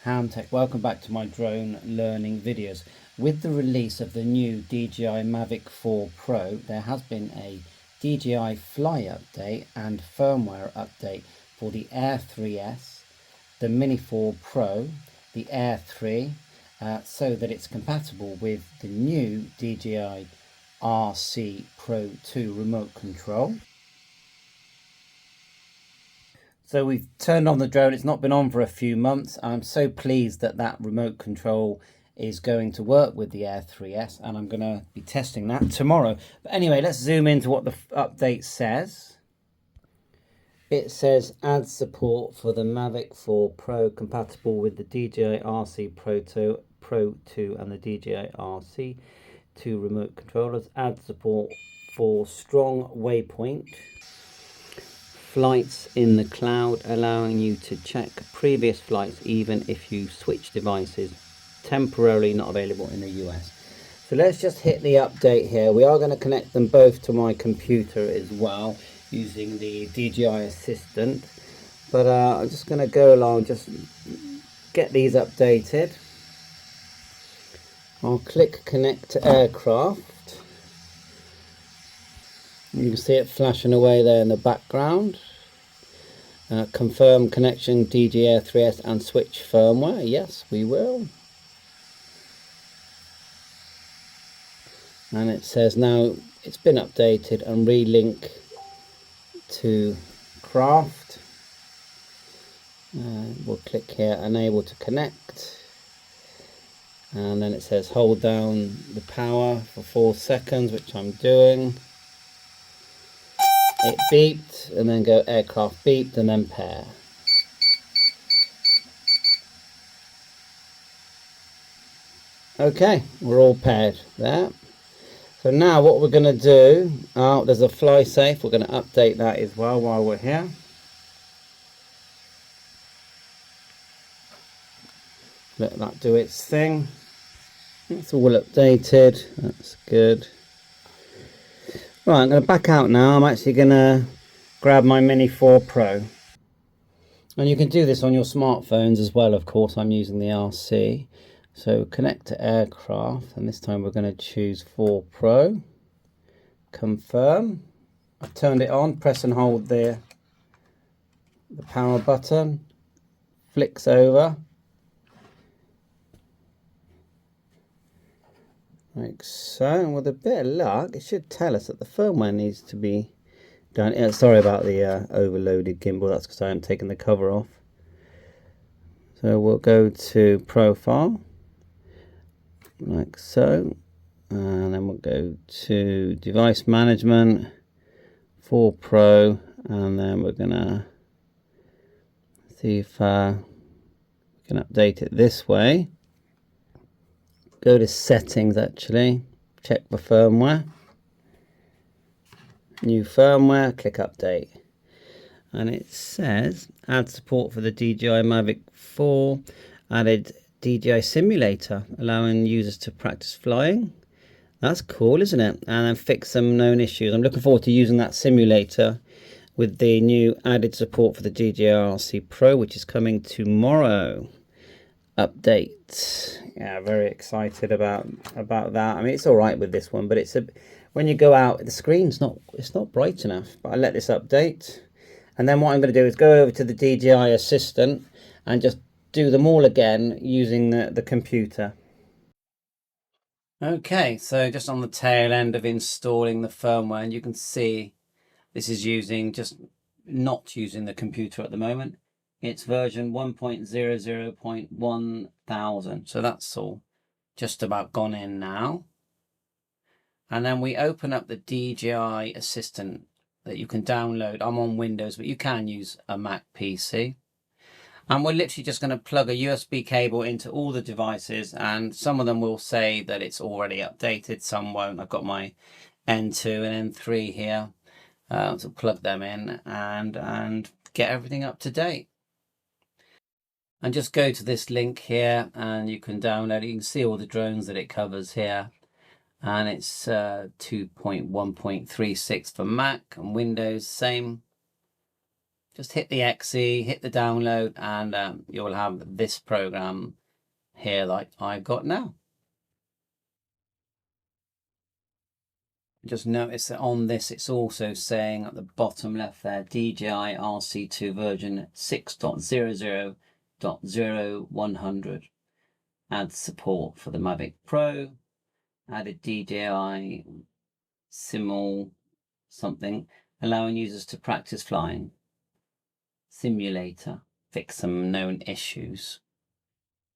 Ham Tech, welcome back to my drone learning videos. With the release of the new DJI MAVIC 4 Pro, there has been a DJI Fly update and firmware update for the Air 3S, the Mini 4 Pro, the Air 3, so that it's compatible with the new DJI RC Pro 2 remote control. So we've turned on the drone. It's not been on for a few months. I'm so pleased that that remote control is going to work with the Air 3S, and I'm going to be testing that tomorrow. But anyway, let's zoom into what the update says. It says add support for the MAVIC 4 Pro compatible with the DJI RC Pro 2 and the DJI RC 2 remote controllers. Add support for strong waypoint flights in the cloud, allowing you to check previous flights even if you switch devices. Temporarily not available in the US. So let's just hit the update here. We are going to connect them both to my computer as well using the DJI Assistant, but I'm just going to go along, just get these updated. I'll click connect to aircraft. You can see it flashing away there in the background. Confirm connection DJI 3S and switch firmware. Yes, we will. And it says now it's been updated and relink to craft. We'll click here, enable to connect. And then it says hold down the power for 4 seconds, which I'm doing. It beeped, and then go aircraft beeped, and then pair. Okay, we're all paired there. So now what we're going to do, there's a fly safe, we're going to update that as well while we're here. Let that do its thing. It's all updated, that's good. Right, I'm going to back out now. I'm actually going to grab my Mini 4 Pro. And you can do this on your smartphones as well, of course. I'm using the RC. So connect to aircraft, and this time we're going to choose 4 Pro. Confirm. I've turned it on. Press and hold the power button. Flicks over. Like so, and with a bit of luck, it should tell us that the firmware needs to be done. Sorry about the overloaded gimbal, that's because I haven't taken the cover off. So we'll go to Profile, like so, and then we'll go to Device Management, 4 Pro, and then we're gonna see if we can update it this way. Go to settings, actually, check the firmware, new firmware, click update, and it says add support for the DJI MAVIC 4, added DJI simulator, allowing users to practice flying. That's cool, isn't it? And then fix some known issues. I'm looking forward to using that simulator with the new added support for the DJI RC Pro, which is coming tomorrow. Update. Yeah, very excited about that. I mean, it's all right with this one, but it's when you go out, the screen's not bright enough. But I let this update, and then what I'm going to do is go over to the DJI Assistant and just do them all again using the computer. Okay, so just on the tail end of installing the firmware, and you can see this is not using the computer at the moment. It's version 1.00.1000, so that's all just about gone in now. And then we open up the DJI Assistant that you can download. I'm on Windows, but you can use a Mac PC. And we're literally just going to plug a USB cable into all the devices, and some of them will say that it's already updated, some won't. I've got my N2 and N3 here, so plug them in and get everything up to date. And just go to this link here and you can download it. You can see all the drones that it covers here. And it's 2.1.36 for Mac, and Windows same. just hit the XE, hit the download, and you'll have this program here like I've got now. Just notice that on this it's also saying at the bottom left there DJI RC2 version 6.00.0100. Add support for the MAVIC Pro. Added DJI Simul something, allowing users to practice flying. Simulator. Fix some known issues.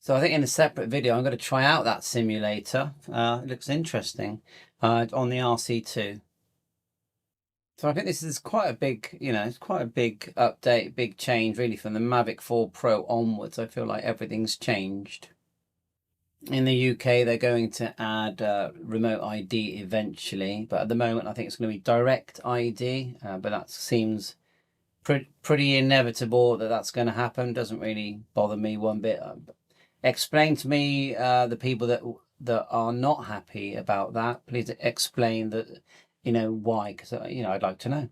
So I think in a separate video, I'm going to try out that simulator. It looks interesting on the RC2. So I think this is quite a big, it's quite a big update, big change really from the MAVIC 4 Pro onwards. I feel like everything's changed. In the UK, they're going to add remote ID eventually, but at the moment, I think it's going to be direct ID, but that seems pretty inevitable that that's going to happen. Doesn't really bother me one bit. Explain to me the people that are not happy about that. Please explain that, why, because I'd like to know.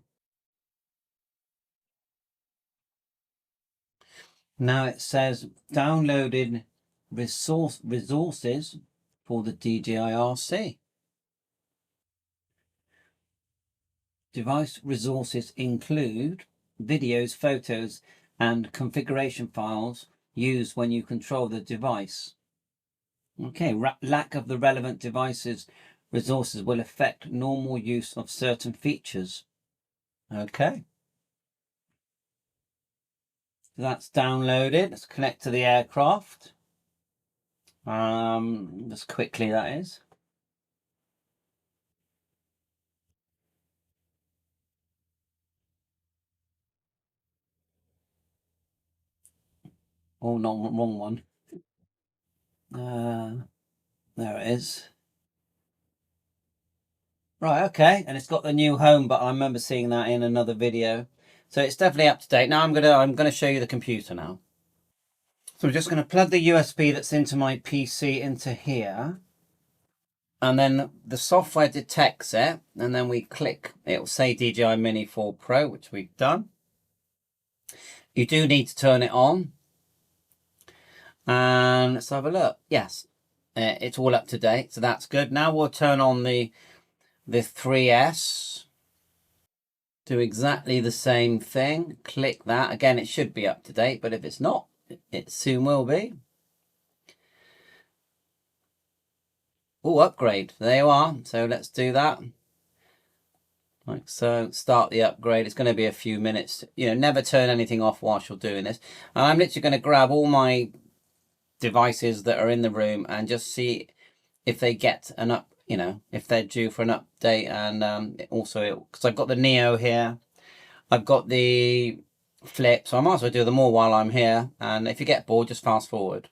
Now it says downloaded resources for the DJI RC. Device resources include videos, photos, and configuration files used when you control the device. Okay, lack of the relevant devices resources will affect normal use of certain features. Okay. So that's downloaded. Let's connect to the aircraft. Just quickly, that is. Oh, no, wrong one. There it is. Right, okay, and it's got the new home, but I remember seeing that in another video. So it's definitely up to date. Now I'm gonna show you the computer now. So I'm just gonna plug the USB that's into my PC into here. And then the software detects it, and then we click, it will say DJI Mini 4 Pro, which we've done. You do need to turn it on. And let's have a look. Yes, it's all up to date, so that's good. Now we'll turn on the 3S. Do exactly the same thing. Click that. Again, it should be up to date, but if it's not, it soon will be. Oh, upgrade. There you are. So let's do that. Like so. Start the upgrade. It's going to be a few minutes. Never turn anything off whilst you're doing this. And I'm literally going to grab all my devices that are in the room and just see if they get an if they're due for an update. And also, because I've got the Neo here, I've got the Flip, so I might as well do them all while I'm here. And if you get bored, just fast forward.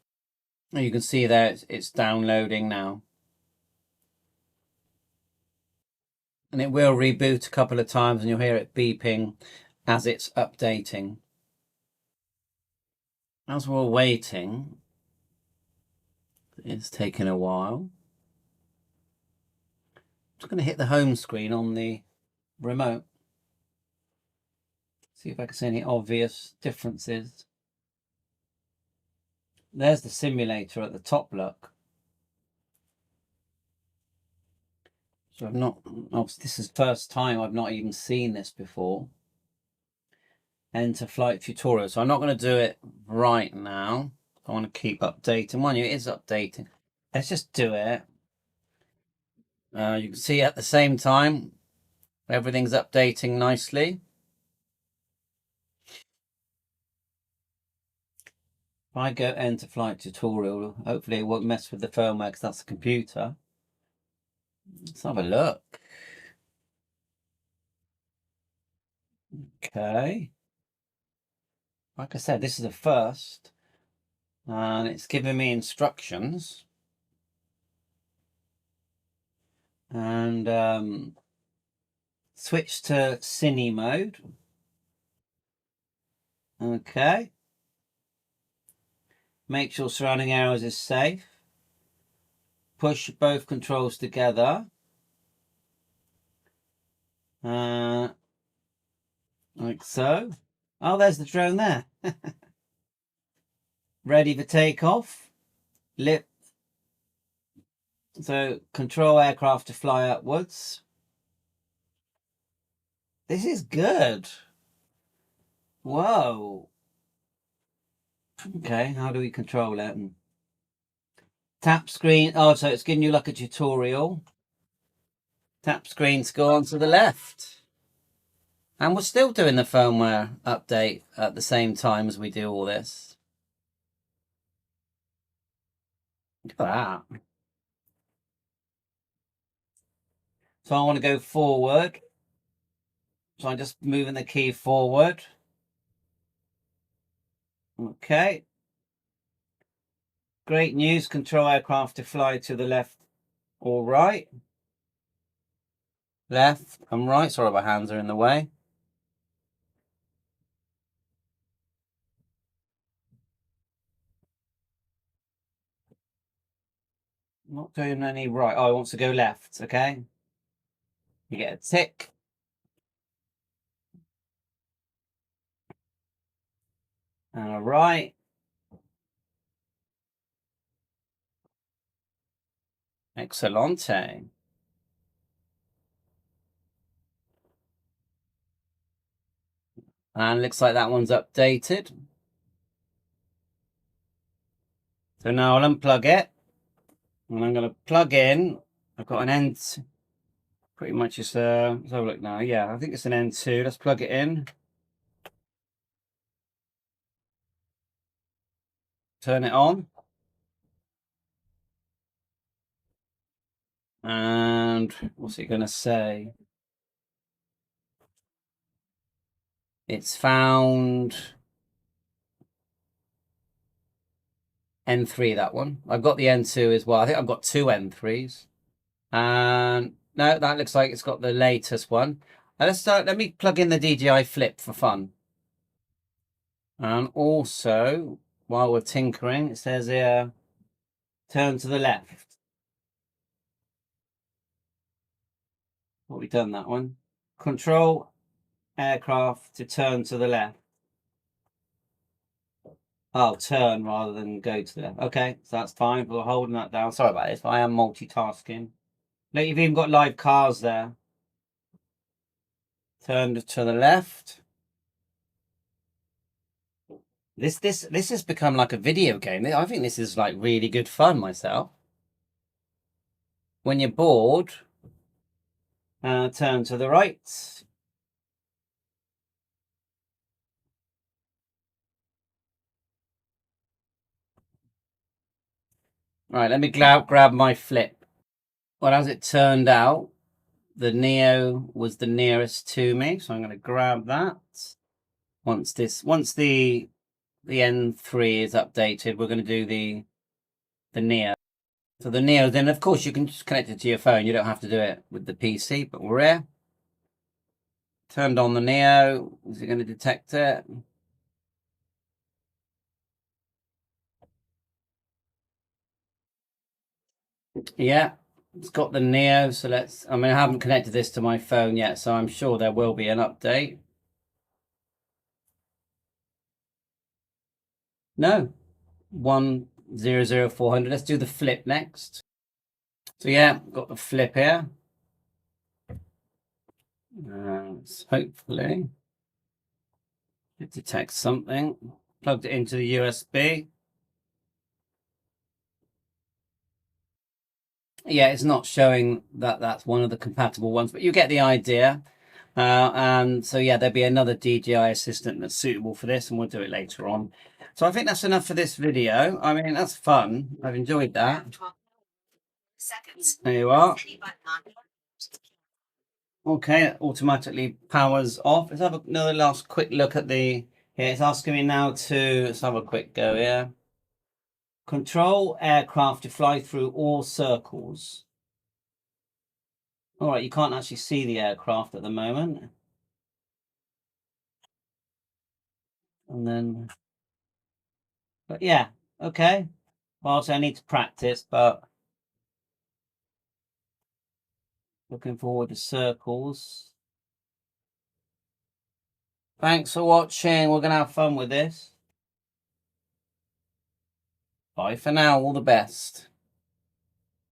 And you can see there it's downloading now. And it will reboot a couple of times and you'll hear it beeping as it's updating. As we're waiting, it's taking a while. I'm just going to hit the home screen on the remote. See if I can see any obvious differences. There's the simulator at the top, look. So this is the first time I've not even seen this before. Enter flight tutorial. So I'm not going to do it right now. I want to keep updating. Mind you, it is updating. Let's just do it. You can see at the same time, everything's updating nicely. If I go enter flight tutorial, hopefully it won't mess with the firmware because that's a computer. Let's have a look. Okay. Like I said, this is the first. And it's giving me instructions. And switch to cine mode. Okay. Make sure surrounding areas is safe. Push both controls together. Like so. Oh, there's the drone there. Ready for takeoff. Lip. So control aircraft to fly upwards. This is good. Whoa. Okay, how do we control it? Tap screen. Oh, so it's giving you like a tutorial. Tap screen to go on to the left. And we're still doing the firmware update at the same time as we do all this. Look at that. So I want to go forward. So I'm just moving the key forward. Okay. Great news. Control aircraft to fly to the left or right. Left and right. Sorry, my hands are in the way. Not doing any right. Oh, I want to go left. Okay. You get a tick. And a right. Excellente. And looks like that one's updated. So now I'll unplug it. And I'm going to plug in. I've got an end. Pretty much it's let's have a look now. Yeah, I think it's an N2. Let's plug it in. Turn it on. And what's it going to say? It's found N3, that one. I've got the N2 as well. I think I've got two N3s. And no, that looks like it's got the latest one. Let me plug in the DJI Flip for fun. And also, while we're tinkering, it says here, turn to the left. What we done that one? Control aircraft to turn to the left. Oh, turn rather than go to the left. Okay, so that's fine. We're holding that down. Sorry about this. I am multitasking. Look, you've even got live cars there. Turn to the left. This has become like a video game. I think this is like really good fun myself. When you're bored, turn to the right. Right, let me grab my Flip. Well, as it turned out, the Neo was the nearest to me, so I'm going to grab that. Once the N3 is updated, we're going to do the Neo. So the Neo, then of course you can just connect it to your phone. You don't have to do it with the PC, but we're here. Turned on the Neo. Is it going to detect it? Yeah, it's got the Neo. So I haven't connected this to my phone yet, so I'm sure there will be an update. No, 100400. Let's do the Flip next. So yeah, got the Flip here. Hopefully it detects something. Plugged it into the USB. Yeah, it's not showing that that's one of the compatible ones, but you get the idea. And so yeah, there'll be another DJI Assistant that's suitable for this, and we'll do it later on. So I think that's enough for this video. I mean, that's fun. I've enjoyed that. There you are. Okay, it automatically powers off. Let's have another last quick look at the... Here, it's asking me now to... Let's have a quick go here. Control aircraft to fly through all circles. All right, you can't actually see the aircraft at the moment. And then... But yeah, okay. Well, so I need to practice, but... Looking forward to circles. Thanks for watching. We're going to have fun with this. Bye for now. All the best.